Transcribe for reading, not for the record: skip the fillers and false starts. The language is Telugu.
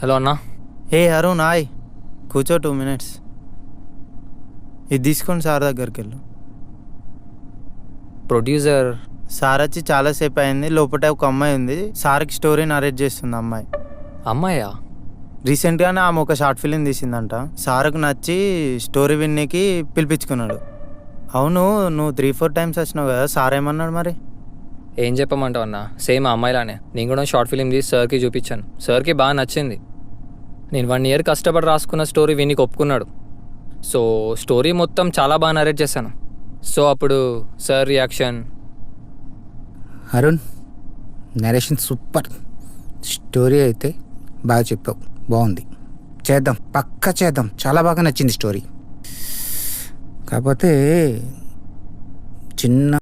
హలో అన్నా. అరుణ్ హాయ్, కూర్చో 2 minutes. ఇది తీసుకొని సార్ దగ్గరికి వెళ్ళు. ప్రొడ్యూసర్ సార్ వచ్చి చాలాసేపు అయింది. లోపల ఒక అమ్మాయి ఉంది, సార్కి స్టోరీ నరేట్ చేస్తుంది అమ్మాయి. అమ్మాయా? రీసెంట్గానే ఆమె ఒక షార్ట్ ఫిలిం తీసిందంట. సార్కు నచ్చి స్టోరీ విన్నీకి పిలిపించుకున్నాడు. అవును, నువ్వు 3-4 times వచ్చినావు కదా, సార్ ఏమన్నాడు మరి? ఏం చెప్పమంటావు అన్న, సేమ్ ఆ అమ్మాయిలానే నేను కూడా షార్ట్ ఫిలిం తీసి సార్కి చూపించాను. సార్కి బాగా నచ్చింది. నేను 1 year కష్టపడి రాసుకున్న స్టోరీ వినికి ఒప్పుకున్నాడు. సో స్టోరీ మొత్తం చాలా బాగా నరేట్ చేశాను. సో అప్పుడు sir reaction. Arun, narration super, story అయితే బాగా చెప్పావు, బాగుంది, చేద్దాం, పక్కా చేద్దాం, చాలా బాగా నచ్చింది స్టోరీ. కాకపోతే చిన్న